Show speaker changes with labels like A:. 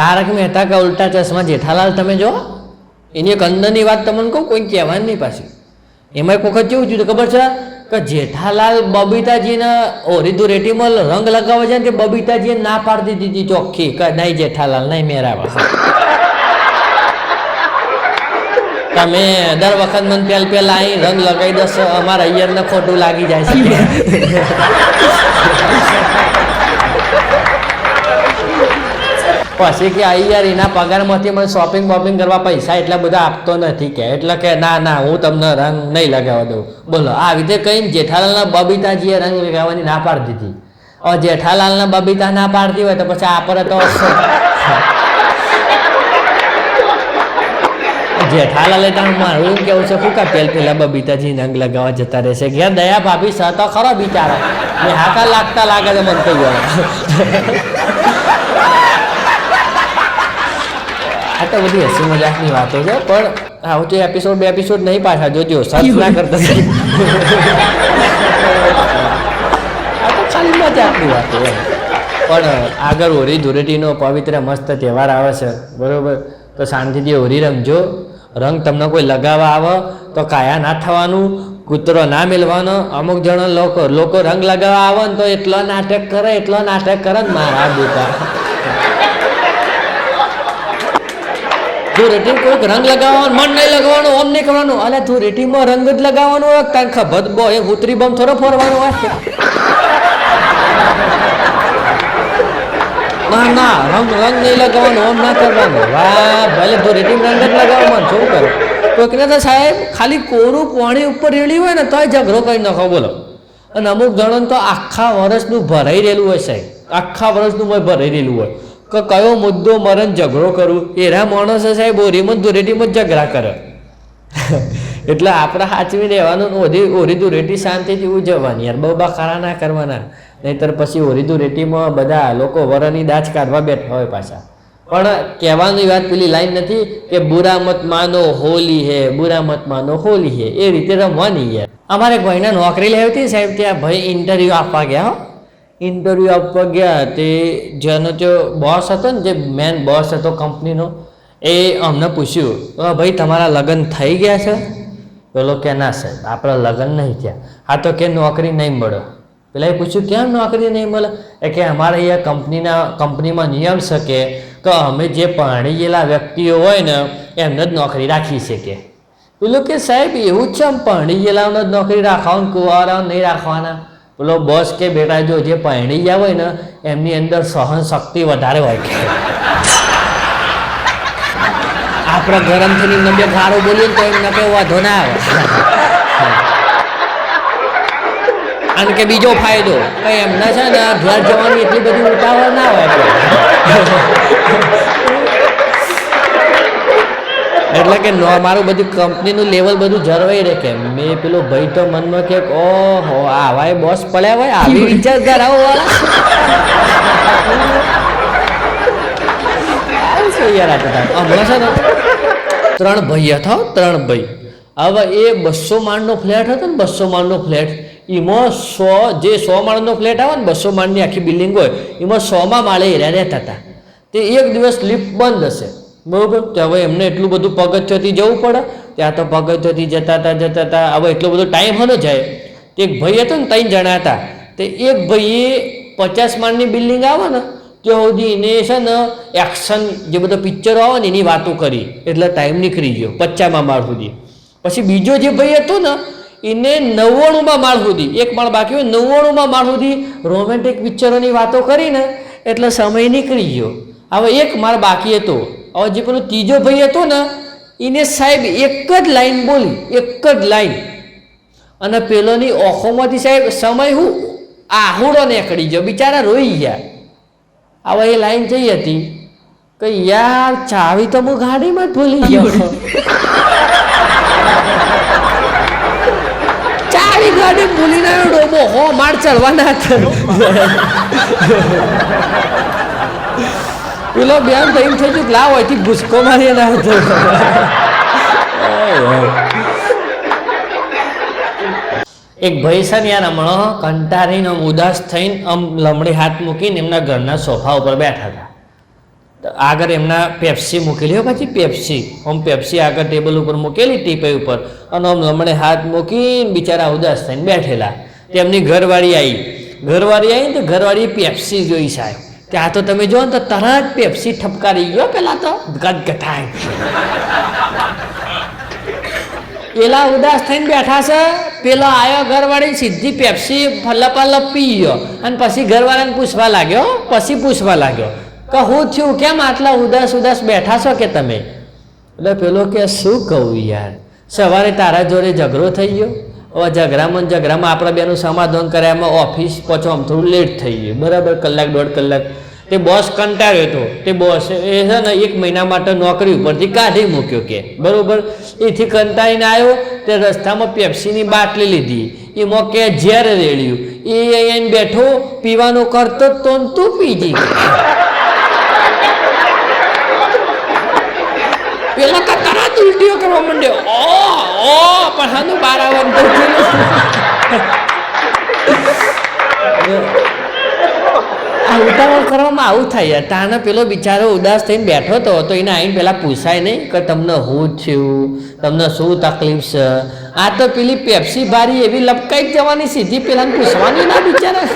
A: તારક મહેતા કા ઉલ્ટા ચશ્મા જેઠાલાલ તમે જો, એની એક અંદરની વાત તમને કહું, કોઈ કહેવાની નહીં પાછી. એમાં એક વખત કેવું થયું ખબર છે કે જેઠાલાલ બબીતાજીને ઓરીધું રેટીમાં રંગ લગાવવા જાય ને તે બબીતાજીએ ના પાડી દીધી ચોખ્ખી કે નહીં જેઠાલાલ નહીં મેરાવા. તમે દર વખત મને પેલા અહીં રંગ લગાવી દો, અમારા અહીંયા ખોટું લાગી જાય છે. પછી કે યાર એના પગારમાંથી મને શોપિંગ બોપિંગ કરવા પૈસા એટલા બધા આપતો નથી કે, એટલે કે ના હું તમને રંગ નહીં લગાવવા દઉં. બોલો આ રીતે કહીને જેઠાલાલના બબીતાજીએ રંગ લગાવવાની ના પાડી દીધી. હવે જેઠાલાલના બબીતા ના પાડતી હોય તો પછી આપણે તો જેઠાલાલે તો મારું કેવું છે શું કા પેલા બબીતાજી રંગ લગાવવા જતા રહેશે. ઘેર દયા ભાભી સહ તો ખરો બિચારો, હાકા લાગતા લાગે છે મને કહ્યું. આ તો બધી હસી મજાકની વાતો છે, પણ આવું તો એપિસોડ 2 એપિસોડ નહીં પાછા જોજો, સર્ચ ના કરતા. આ તો ખાલી મજાકની વાતો હોય. પણ આગળ હોળી ધૂળેટીનો પવિત્ર મસ્ત તહેવાર આવે છે, બરાબર? તો શાંતિથી હોળી રમજો. રંગ તમને કોઈ લગાવવા આવે તો કાયા ના થવાનું, કૂતરો ના મેળવાનો. અમુક જણો લોકો રંગ લગાવવા આવે ને તો એટલો નાટક કરે ને મારા બેટા. ધૂળેટી કોઈક રંગ લગાવવાનું મન નહીં લગાવવાનું, ઓમ નહીં કરવાનું. અલે ધૂળેટીમાં રંગ જ લગાવવાનો હોય, તારે ખબર બો એ ઉતરી બમ થોડો ફોરવાનો હોય. ના રંગ નહીં લગાવવાનું, ઓમ ના કરવાનું. વાહ ભલે ધૂળેટીમાં રંગ જ લગાવવાનું, શું કરો? કોઈકને તો સાહેબ ખાલી કોરું પાણી ઉપર રેડી હોય ને તોય ઝઘડો કરી નાખો, બોલો. અને અમુક જણોને તો આખા વર્ષનું ભરાઈ રહેલું હોય સાહેબ, આખા વર્ષનું ભરાઈ રહેલું હોય કે કયો મુદ્દો મરણ ઝઘડો કરું. એરા માણસો સાહેબ ઓરીમાં ધૂળેટીમાં ઝઘડા કરે. એટલે આપણે સાચવી રહેવાનું, ઓરી ધૂળેટી શાંતિથી ઉજવવાની યાર, બહુ બખાડા ના કરવાના. નહીંતર પછી ઓરી ધૂળેટીમાં બધા લોકો વરની દાજ કાઢવા બેઠા હોય પાછા. પણ કહેવાની વાત પેલી લાઈન નથી કે બુરા મત માનો હોલી હે, બુરા મત માનો હોલી હે, એ રીતે રમવાની યાર. અમારે એક ભાઈને નોકરી લેવી હતી સાહેબ, ત્યાં ભાઈ ઇન્ટરવ્યૂ આપવા ગયા. ઇન્ટરવ્યૂ આપવા ગયા તે જેનો તે બોસ હતો ને, જે મેન બોસ હતો કંપનીનો, એ અમને પૂછ્યું ભાઈ તમારા લગ્ન થઈ ગયા છે? પેલો કે ના સાહેબ આપણા લગ્ન નહીં થયા. હા તો કે નોકરી નહીં મળે. પેલા એ પૂછ્યું કેમ નોકરી નહીં મળે? એ કે અમારે અહીંયા કંપનીમાં નિયમ છે કે અમે જે પરણી ગયેલા વ્યક્તિઓ હોય ને એમને જ નોકરી રાખી છે કે. પેલું કે સાહેબ એવું જ છે, આમ પરણી ગયેલાઓને જ નોકરી રાખવાનું, કુંવારાઓ નહીં રાખવાના. પેલો બોસ કે બેટા જો જે પરણી ગયા હોય ને એમની અંદર સહન શક્તિ વધારે હોય કે. આપણે ગરમથી એમને બે ગાળું બોલીએ તો એમને કંઈ વાંધો ના આવે. અને કે બીજો ફાયદો કઈ એમને છે ને ઘર જવાની એટલી બધી ઉતાવળ ના હોય. એટલે કે મારું બધું કંપનીનું લેવલ બધું જળવાઈ રહે કે. મેં પેલો ભાઈ તો મનમાં કે ઓહો આવા બોસ પડ્યા હોય, આવી વિચાર કરાવો વાળા. યાર હમણાં છે ને 3 ભાઈ હતા, 3 ભાઈ. હવે એ 200 માળનો ફ્લેટ હતો ને, 200 માળનો ફ્લેટ, એમાં 100 માળનો ફ્લેટ આવે ને, 200 માળની આખી બિલ્ડિંગ હોય, એમાં 100મા માળે એરા રહેતા હતા. તે એક દિવસ લિફ્ટ બંધ હશે, બરાબર? તો હવે એમને એટલું બધું પગથિયાથી જવું પડે, ત્યાં તો પગથિયાથી જતા હતા. હવે એટલો બધો ટાઈમ ન જાય. તે એક ભાઈ હતો ને, 3 જણા હતા. તે એક ભાઈએ 50 માળની બિલ્ડિંગ આવે ને ત્યાં સુધી એને છે ને એક્શન જે બધા પિક્ચરો આવે ને એની વાતો કરી, એટલે ટાઈમ નીકળી ગયો 50મા માળ સુધી. પછી બીજો જે ભાઈ હતો ને એને 99મા માળ સુધી, એક માળ બાકી હોય 99મા માળ સુધી રોમેન્ટિક પિક્ચરોની વાતો કરીને એટલે સમય નીકળી ગયો. હવે એક માળ બાકી હતો. હવે જે પેલો ત્રીજો ભાઈ હતો ને એને સાહેબ એક જ લાઈન બોલી, એક જ લાઈન, અને પેલોની ઓખોમાંથી સાહેબ સમય હું આહુડો નીકળી ગયો, બિચારા રોઈ ગયા. હવે એ લાઈન જઈ હતી કે યાર ચાવી તો હું ગાડીમાં જ ભૂલી ગયો. ચાવી ગાડી ભૂલી ના ડોબો હો માર ચડવાના હતા. પેલો બેન તો એમ થઈ ગયું લાવ અહીંથી ભૂસકો મારી ના હતો. એક ભાઈ છે ને યાર હમણાં કંટાળીને ઉદાસ થઈને આમ લમડી હાથ મૂકીને એમના ઘરના સોફા ઉપર બેઠા હતા. આગળ એમના પેપ્સી મૂકેલી હોય, પછી પેપ્સી આમ પેપ્સી આગળ ટેબલ ઉપર મૂકેલી ટીપાઈ ઉપર, અને આમ લમણે હાથ મૂકીને બિચારા ઉદાસ થઈને બેઠેલા. તેમની ઘરવાળી આવીને તો ઘરવાળીએ પેપ્સી જોઈ સાહેબ. ત્યાં તો તમે જો ને તો તરત પેપ્સી ઠપકારી ગયો, પેલા તો ગદગથાય. પેલા ઉદાસ થઈને બેઠા છે, પેલો આવ્યો ઘરવાળી સીધી પેપ્સી લપાલપ પી ગયો, અને પછી ઘરવાળાને પૂછવા લાગ્યો કે હું થયું, કેમ આટલા ઉદાસ બેઠા છો કે તમે? એટલે પેલો કે શું કહું યાર, સવારે તારા જોડે ઝઘડો થઈ ગયો, હવે ઝઘડામાં આપણા બેનું સમાધાન કર્યા, એમાં ઓફિસ પહોંચવામાં થોડું લેટ થઈ ગયું, બરાબર, કલાક દોઢ કલાક. તે બોસ કંટાળ્યો હતો, તે બોસ એ છે ને 1 મહિના માટે નોકરી ઉપરથી કાઢી મૂક્યો કે, બરાબર. એથી કંટાળીને આવ્યો, તે રસ્તામાં પેપ્સીની બાટલી લીધી, એમાં કે ઝેર રેડ્યું, એ અહીંયા બેઠો પીવાનું કરતો તો તું પીજી. પેલા તો તરત ઉલટીઓ કરવા માંડ્યો, પણ હાનું બાર આવવાનું આ ઉતાવળ કરવામાં આવું થાય. તાને પેલો બિચારો ઉદાસ થઈને બેઠો હતો, તો એને આવીને પેલા પૂછાય નહીં કે તમને શું થયું, તમને શું તકલીફ છે? આ તો પેલી પેપ્સી ભારી એવી લપકાઈ જ જવાની, સીધી પેલાને પૂછવાની ના બિચારા.